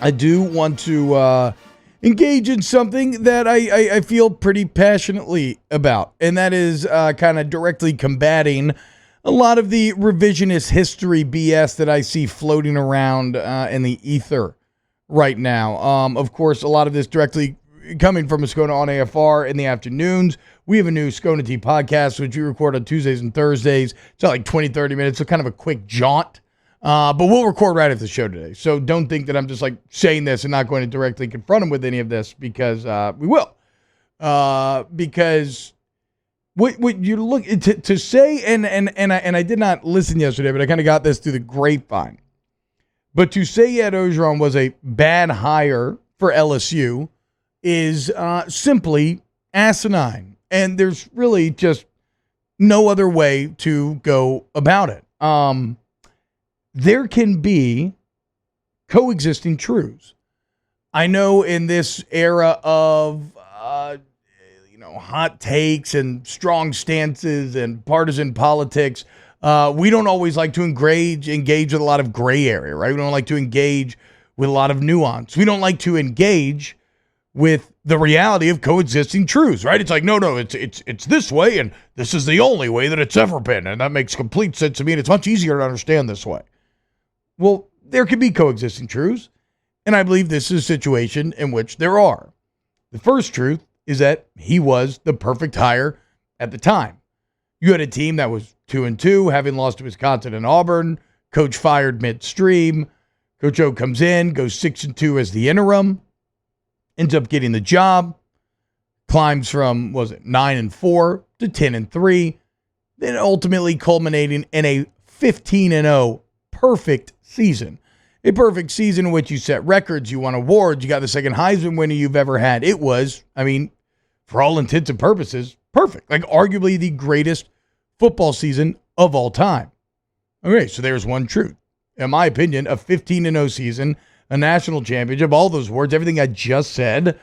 I do want to engage in something that I feel pretty passionately about, and that is kind of directly combating a lot of the revisionist history BS that I see floating around in the ether right now. Of course, a lot of this directly coming from Ascona on AFR in the afternoons. We have a new Ascona T podcast, which we record on Tuesdays and Thursdays. It's like 20, 30 minutes, so kind of a quick jaunt. But we'll record right after the show today. So don't think that I'm just like saying this and not going to directly confront him with any of this, because we will. Because what you look to say, and I did not listen yesterday, but I kind of got this through the grapevine. But to say Ed Ogeron was a bad hire for LSU is simply asinine. And there's really just no other way to go about it. There can be coexisting truths. I know in this era of, hot takes and strong stances and partisan politics, we don't always like to engage with a lot of gray area, right? We don't like to engage with a lot of nuance. We don't like to engage with the reality of coexisting truths, right? It's like, no, it's this way, and this is the only way that it's ever been, and that makes complete sense to me, and it's much easier to understand this way. Well, there can be coexisting truths, and I believe this is a situation in which there are. The first truth is that he was the perfect hire at the time. You had a team that was 2-2, having lost to Wisconsin and Auburn. Coach fired midstream. Coach O comes in, goes 6-2 as the interim, ends up getting the job, climbs from, 9-4 to 10-3, then ultimately culminating in a 15-0 perfect season. A perfect season in which you set records, you won awards, you got the second Heisman winner you've ever had. It was, for all intents and purposes, perfect. Like arguably the greatest football season of all time. Okay, so there's one truth. In my opinion, a 15-0 season, a national championship, all those words, everything I just said,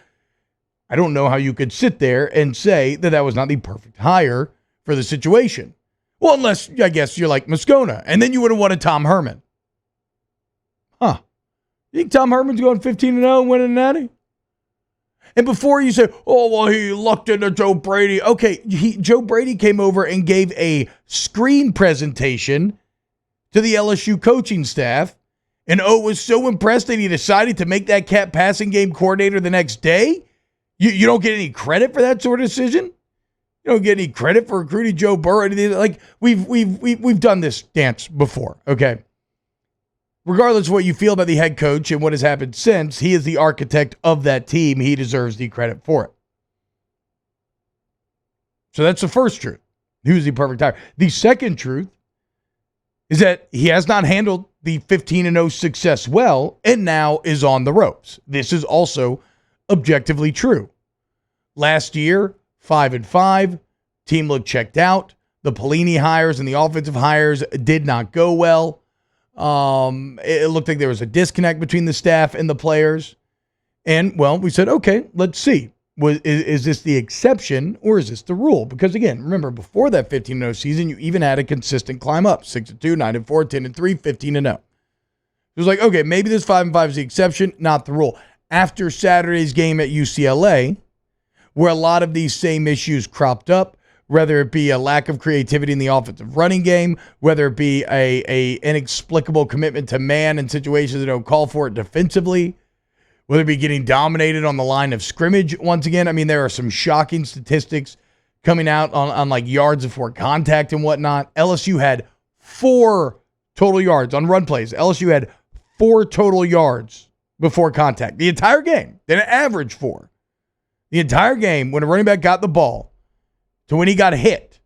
I don't know how you could sit there and say that that was not the perfect hire for the situation. Well, unless, I guess, you're like Moscona, and then you would have wanted Tom Herman. Huh. You think Tom Herman's going 15-0 and winning a natty? And before you say, oh, well, he lucked into Joe Brady. Okay, Joe Brady came over and gave a screen presentation to the LSU coaching staff, and O was so impressed that he decided to make that cat passing game coordinator the next day? You don't get any credit for that sort of decision? You don't get any credit for recruiting Joe Burrow. Like we've done this dance before, okay? Regardless of what you feel about the head coach and what has happened since, he is the architect of that team. He deserves the credit for it. So that's the first truth. He was the perfect hire. The second truth is that he has not handled the 15-0 success well and now is on the ropes. This is also objectively true. Last year, 5-5, team looked checked out. The Pelini hires and the offensive hires did not go well. It looked like there was a disconnect between the staff and the players. And, well, we said, okay, let's see. Is this the exception or is this the rule? Because, again, remember, before that 15-0 season, you even had a consistent climb up. 6-2, 9-4, 10-3, 15-0. It was like, okay, maybe this 5-5 is the exception, not the rule. After Saturday's game at UCLA, where a lot of these same issues cropped up, whether it be a lack of creativity in the offensive running game, whether it be a inexplicable commitment to man in situations that don't call for it defensively, whether it be getting dominated on the line of scrimmage once again. There are some shocking statistics coming out on like yards before contact and whatnot. LSU had 4 total yards on run plays. LSU had 4 total yards before contact. The entire game. They didn't average 4. The entire game, when a running back got the ball to when he got hit,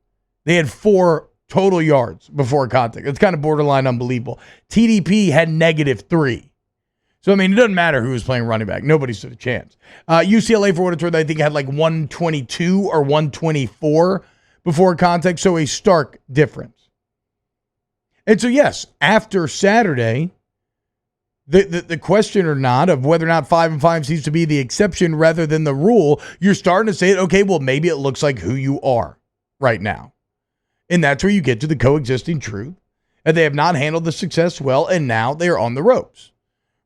they had 4 total yards before contact. It's kind of borderline unbelievable. TDP had -3. So, it doesn't matter who was playing running back. Nobody stood a chance. UCLA, for what it's worth, I think had like 122 or 124 before contact. So a stark difference. And so, yes, after Saturday, the question or not of whether or not 5-5 seems to be the exception rather than the rule, you're starting to say, okay, well, maybe it looks like who you are right now. And that's where you get to the coexisting truth. And they have not handled the success well, and now they are on the ropes.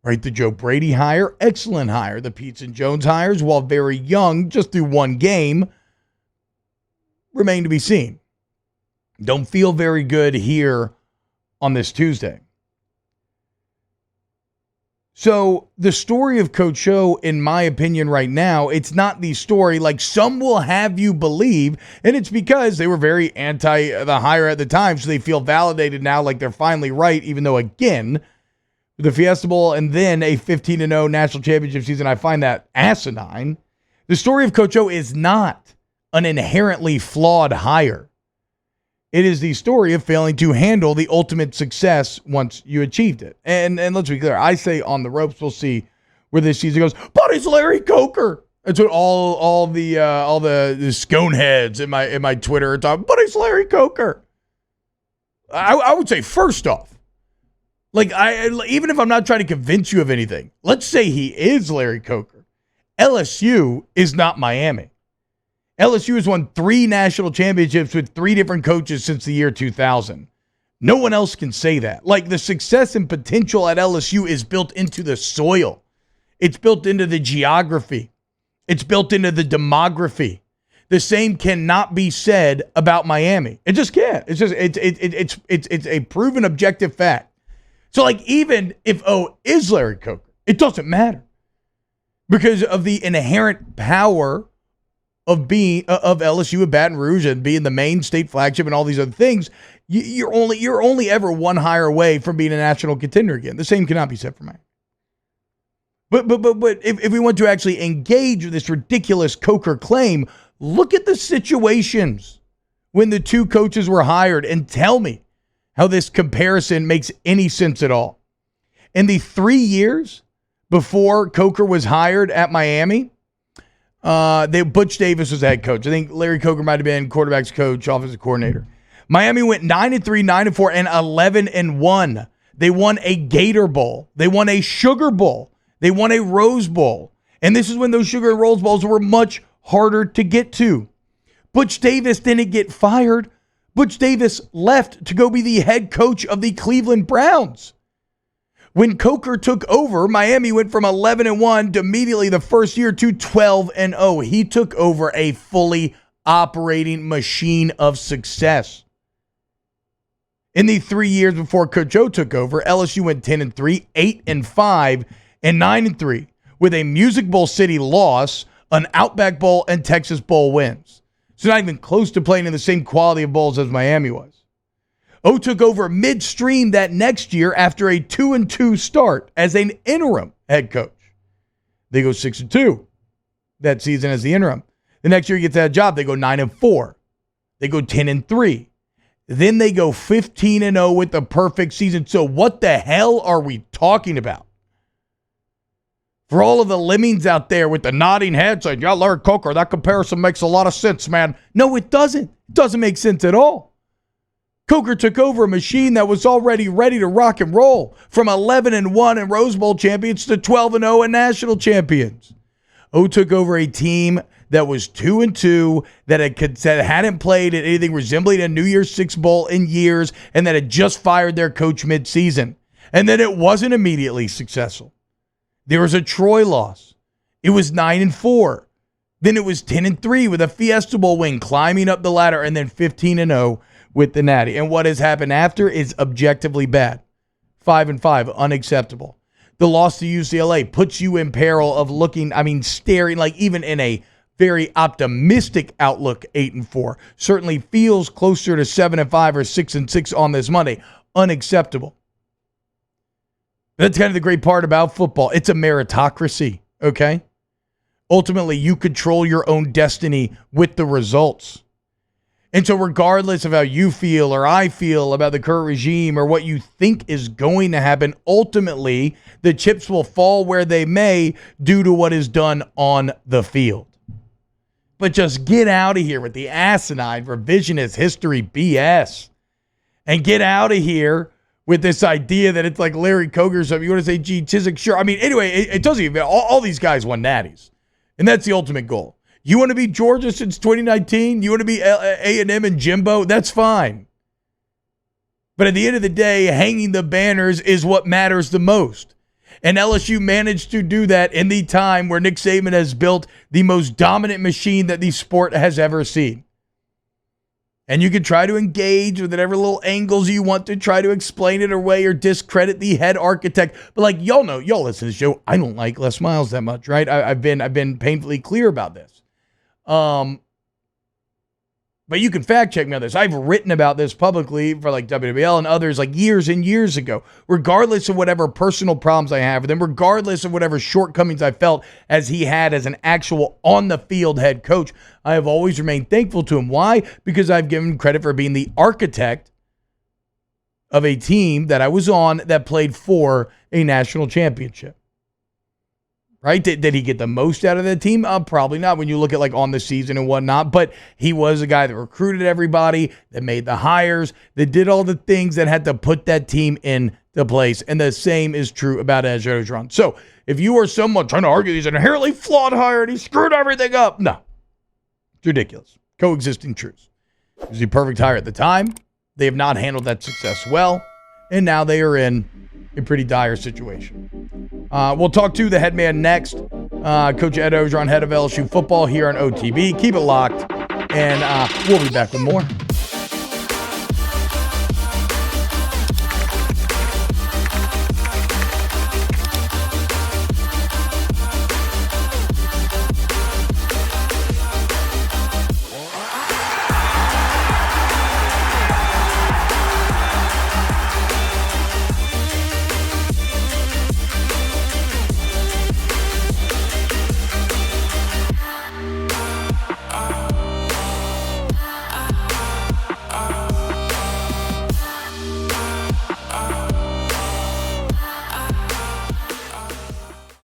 right? The Joe Brady hire, excellent hire. The Peets and Jones hires, while very young, just through one game, remain to be seen. Don't feel very good here on this Tuesday. So the story of Coach O, in my opinion right now, it's not the story like some will have you believe, and it's because they were very anti the hire at the time, so they feel validated now like they're finally right, even though, again, the Fiesta Bowl and then a 15-0 national championship season, I find that asinine. The story of Coach O is not an inherently flawed hire. It is the story of failing to handle the ultimate success once you achieved it. And let's be clear, I say on the ropes, we'll see where this season goes. But it's Larry Coker. That's what all the sconeheads in my Twitter are talking. But it's Larry Coker. I would say first off, like even if I'm not trying to convince you of anything, let's say he is Larry Coker. LSU is not Miami. LSU has won 3 national championships with 3 different coaches since the year 2000. No one else can say that. Like, the success and potential at LSU is built into the soil. It's built into the geography. It's built into the demography. The same cannot be said about Miami. It just can't. It's just it's a proven objective fact. So, like, even if O is Larry Coker, it doesn't matter because of the inherent power of being of LSU at Baton Rouge and being the main state flagship and all these other things. You're only ever one hire away from being a national contender again. The same cannot be said for Miami. But if we want to actually engage with this ridiculous Coker claim, look at the situations when the 2 coaches were hired and tell me how this comparison makes any sense at all. In the 3 years before Coker was hired at Miami, Butch Davis was the head coach. I think Larry Coker might have been quarterback's coach, offensive coordinator. Miami went 9-3, 9-4, and 11-1. They won a Gator Bowl. They won a Sugar Bowl. They won a Rose Bowl. And this is when those Sugar and Rose Bowls were much harder to get to. Butch Davis didn't get fired. Butch Davis left to go be the head coach of the Cleveland Browns. When Coker took over, Miami went from 11-1 to immediately the first year to 12-0. He took over a fully operating machine of success. In the 3 years before Coach O took over, LSU went 10-3, 8-5, and 9-3 with a Music Bowl City loss, an Outback Bowl, and Texas Bowl wins. So not even close to playing in the same quality of bowls as Miami was. O took over midstream that next year after a 2-2 start as an interim head coach. They go 6-2 that season as the interim. The next year he gets that job. They go 9-4. They go 10-3. Then they go 15-0 with the perfect season. So what the hell are we talking about? For all of the lemmings out there with the nodding heads saying, yeah, Larry Coker, that comparison makes a lot of sense, man. No, it doesn't. It doesn't make sense at all. Coker took over a machine that was already ready to rock and roll from 11-1 and Rose Bowl champions to 12-0 and national champions. O took over a team that was 2-2, that hadn't played at anything resembling a New Year's Six Bowl in years, and that had just fired their coach mid-season. And then it wasn't immediately successful. There was a Troy loss. It was 9-4. Then it was 10-3 with a Fiesta Bowl win, climbing up the ladder, and then 15-0 with the Natty. And what has happened after is objectively bad. 5-5, unacceptable. The loss to UCLA puts you in peril of staring, like even in a very optimistic outlook, 8-4. Certainly feels closer to 7-5 or 6-6 on this Monday. Unacceptable. That's kind of the great part about football. It's a meritocracy, okay? Ultimately, you control your own destiny with the results. And so regardless of how you feel or I feel about the current regime or what you think is going to happen, ultimately, the chips will fall where they may due to what is done on the field. But just get out of here with the asinine revisionist history BS. And get out of here with this idea that it's like Larry Coker or something. You want to say Gene Chizik? Sure. I mean, anyway, it doesn't even, all these guys won natties. And that's the ultimate goal. You want to be Georgia since 2019? You want to be A&M and Jimbo? That's fine. But at the end of the day, hanging the banners is what matters the most. And LSU managed to do that in the time where Nick Saban has built the most dominant machine that the sport has ever seen. And you can try to engage with whatever little angles you want to try to explain it away or discredit the head architect. But like y'all know, y'all listen to this show, I don't like Les Miles that much, right? I've been painfully clear about this. But you can fact check me on this. I've written about this publicly for like WWL and others like years and years ago, regardless of whatever personal problems I have with him, regardless of whatever shortcomings I felt as he had as an actual on the field head coach. I have always remained thankful to him. Why? Because I've given credit for being the architect of a team that I was on that played for a national championship. Right? Did he get the most out of the team? Probably not when you look at like on the season and whatnot, but he was a guy that recruited everybody, that made the hires, that did all the things that had to put that team into place. And the same is true about Ed Orgeron. So if you are someone trying to argue he's an inherently flawed hire and he screwed everything up, no, it's ridiculous. Coexisting truths. He was the perfect hire at the time. They have not handled that success well, and now they are in a pretty dire situation. We'll talk to the head man next. Coach Ed Orgeron, head of LSU football here on OTB. Keep it locked, and we'll be back with more.